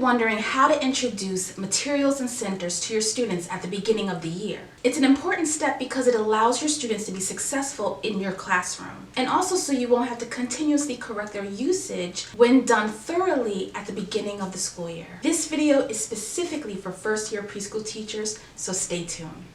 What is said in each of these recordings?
wondering how to introduce materials and centers to your students at the beginning of the year. It's an important step because it allows your students to be successful in your classroom, and also so you won't have to continuously correct their usage when done thoroughly at the beginning of the school year. This video is specifically for first-year preschool teachers, so stay tuned.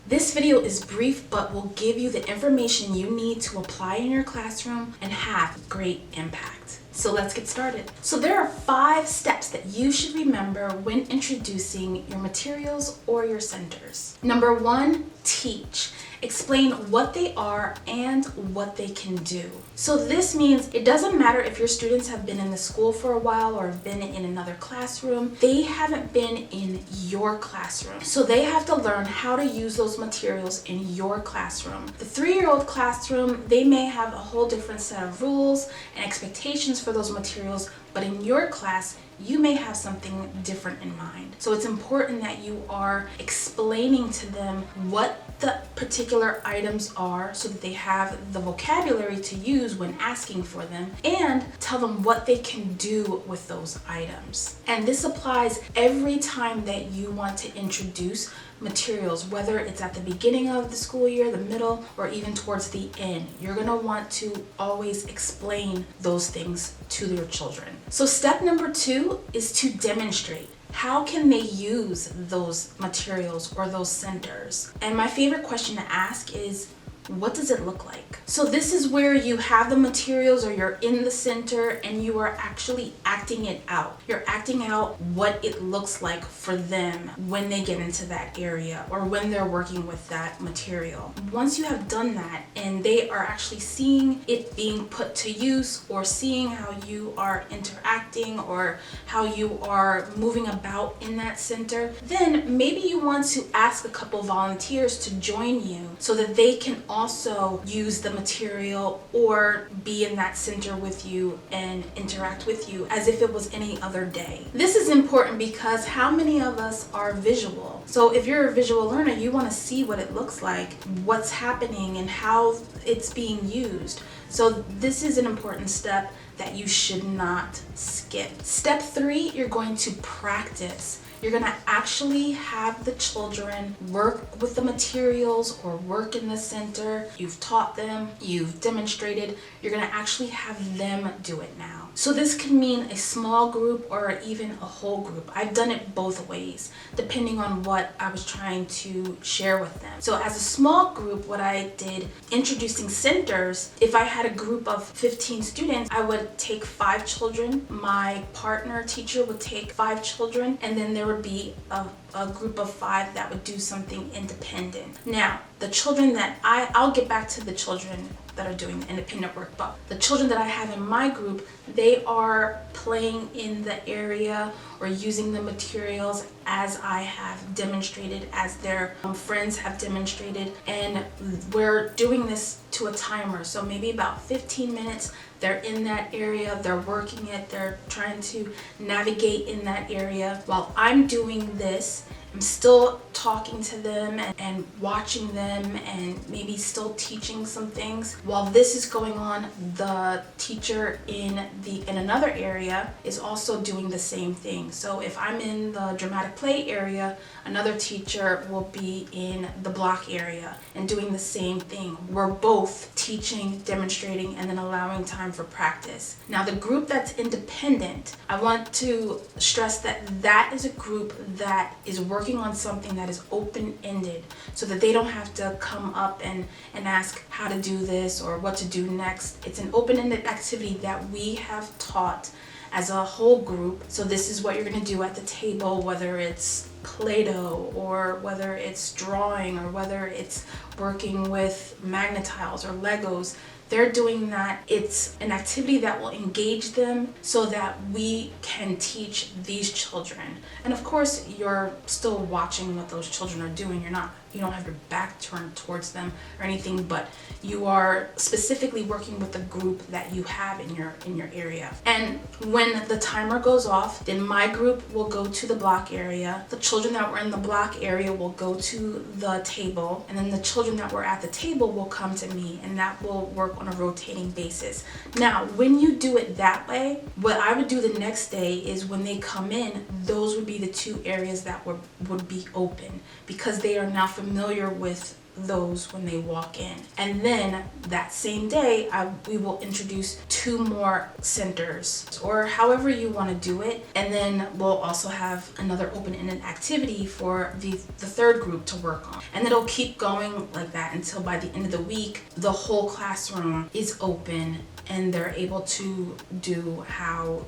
This video is brief but will give you the information you need to apply in your classroom and have great impact. So let's get started. So there are 5 steps that you should remember when introducing your materials or your centers. Number 1, teach. Explain what they are and what they can do. So this means it doesn't matter if your students have been in the school for a while or have been in another classroom, they haven't been in your classroom. So they have to learn how to use those materials in your classroom. The 3-year-old classroom, they may have a whole different set of rules and expectations for those materials, but in your class, you may have something different in mind. So it's important that you are explaining to them what the particular items are so that they have the vocabulary to use when asking for them, and tell them what they can do with those items. And this applies every time that you want to introduce materials, whether it's at the beginning of the school year, the middle, or even towards the end. You're going to want to always explain those things to your children. So step number 2 is to demonstrate. How can they use those materials or those centers? And my favorite question to ask is, what does it look like? So this is where you have the materials or you're in the center and you are actually acting it out. You're acting out what it looks like for them when they get into that area or when they're working with that material. Once you have done that and they are actually seeing it being put to use or seeing how you are interacting or how you are moving about in that center, then maybe you want to ask a couple volunteers to join you so that they can also use the material or be in that center with you and interact with you as if it was any other day. This is important because how many of us are visual? So if you're a visual learner, you want to see what it looks like, what's happening, and how it's being used. So this is an important step that you should not skip. Step 3, you're going to practice. You're going to actually have the children work with the materials or work in the center. You've taught them, you've demonstrated, you're going to actually have them do it now. So this can mean a small group or even a whole group. I've done it both ways, depending on what I was trying to share with them. So as a small group, what I did, introducing centers, if I had a group of 15 students, I would take 5 children, my partner teacher would take 5 children, and then there would be a group of 5 that would do something independent. Now, the children that I'll get back to the children that are doing the independent work, but the children that I have in my group, they are playing in the area or using the materials as I have demonstrated, as their friends have demonstrated, and we're doing this to a timer. So maybe about 15 minutes, they're in that area, they're working it, they're trying to navigate in that area. While I'm doing this, I'm still talking to them and watching them and maybe still teaching some things. While this is going on, the teacher in another area is also doing the same thing. So if I'm in the dramatic play area, another teacher will be in the block area and doing the same thing. We're both teaching, demonstrating, and then allowing time for practice. Now the group that's independent, I want to stress that that is a group that is working on something that is open-ended so that they don't have to come up and ask how to do this or what to do next. It's an open-ended activity that we have taught as a whole group. So this is what you're going to do at the table, whether it's Play-Doh or whether it's drawing or whether it's working with Magnetiles or Legos. They're doing that. It's an activity that will engage them so that we can teach these children. And of course, you're still watching what those children are doing. You're not you don't have your back turned towards them or anything, but you are specifically working with the group that you have in your area. And when the timer goes off, then my group will go to the block area. The children that were in the block area will go to the table, and then the children that were at the table will come to me, and that will work on a rotating basis. Now, when you do it that way, what I would do the next day is when they come in, those would be the two areas that would be open, because they are now familiar with those when they walk in. And then that same day, we will introduce 2 more centers, or however you want to do it. And then we'll also have another open-ended activity for the third group to work on. And it'll keep going like that until by the end of the week, the whole classroom is open and they're able to do how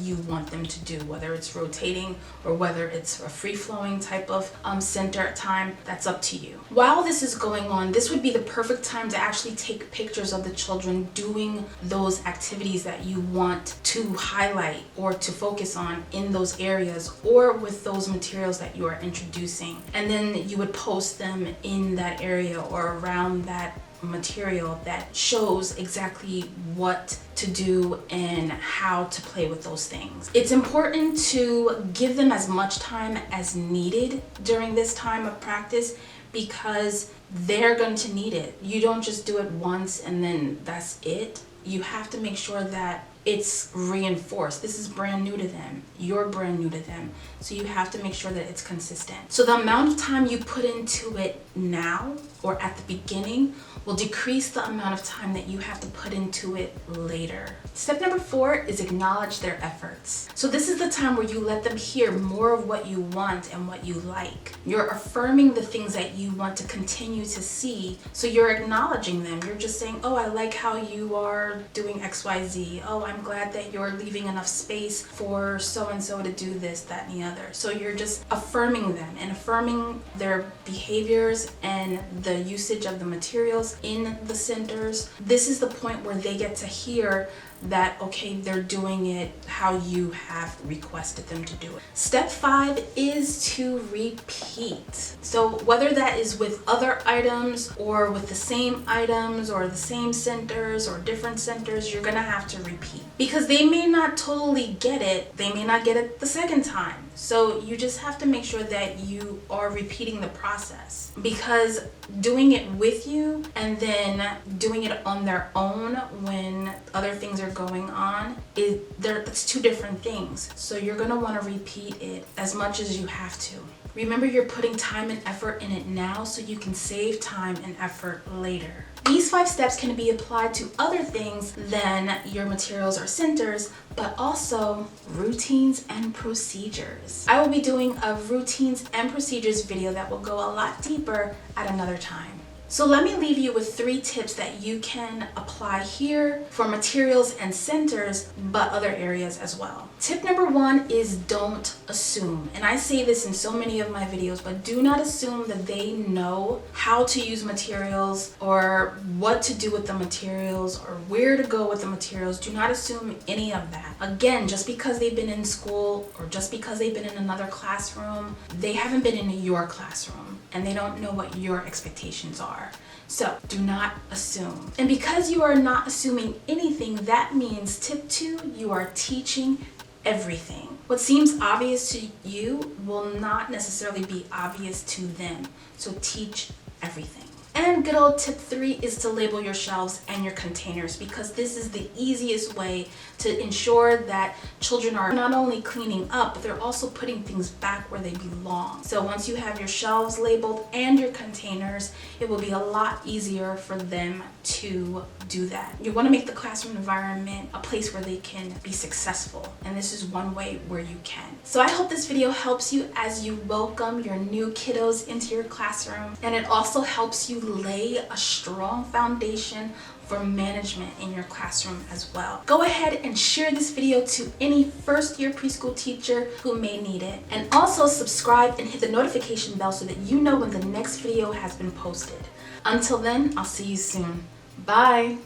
you want them to do, whether it's rotating or whether it's a free-flowing type of center time. That's up to you. While this is going on, this would be the perfect time to actually take pictures of the children doing those activities that you want to highlight or to focus on in those areas or with those materials that you are introducing. And then you would post them in that area or around that material that shows exactly what to do and how to play with those things. It's important to give them as much time as needed during this time of practice, because they're going to need it. You don't just do it once and then that's it. You have to make sure that it's reinforced. This is brand new to them. You're brand new to them. So you have to make sure that it's consistent. So the amount of time you put into it now or at the beginning will decrease the amount of time that you have to put into it later. Step number 4 is acknowledge their efforts. So this is the time where you let them hear more of what you want and what you like. You're affirming the things that you want to continue to see. So you're acknowledging them. You're just saying, oh, I like how you are doing XYZ. Oh, I'm glad that you're leaving enough space for so-and-so to do this, that, and the other. So you're just affirming them and affirming their behaviors and the usage of the materials in the centers. This is the point where they get to hear that, okay, they're doing it how you have requested them to do it. Step 5 is to repeat. So whether that is with other items or with the same items or the same centers or different centers, you're gonna have to repeat, because they may not totally get it. They may not get it the second time. So you just have to make sure that you are repeating the process, because doing it with you and then doing it on their own when other things are going on, that's 2 different things. So you're going to want to repeat it as much as you have to. Remember, you're putting time and effort in it now so you can save time and effort later. These 5 steps can be applied to other things than your materials or centers, but also routines and procedures. I will be doing a routines and procedures video that will go a lot deeper at another time. So let me leave you with 3 tips that you can apply here for materials and centers, but other areas as well. Tip number 1 is don't assume. And I say this in so many of my videos, but do not assume that they know how to use materials or what to do with the materials or where to go with the materials. Do not assume any of that. Again, just because they've been in school or just because they've been in another classroom, they haven't been in your classroom and they don't know what your expectations are. So do not assume. And because you are not assuming anything, that means tip 2, you are teaching everything. What seems obvious to you will not necessarily be obvious to them. So teach everything. And good old tip 3 is to label your shelves and your containers, because this is the easiest way to ensure that children are not only cleaning up, but they're also putting things back where they belong. So once you have your shelves labeled and your containers, it will be a lot easier for them to do that. You want to make the classroom environment a place where they can be successful, and this is one way where you can. So I hope this video helps you as you welcome your new kiddos into your classroom, and it also helps you lay a strong foundation for management in your classroom as well. Go ahead and share this video to any first-year preschool teacher who may need it. And also subscribe and hit the notification bell so that you know when the next video has been posted. Until then, I'll see you soon. Bye.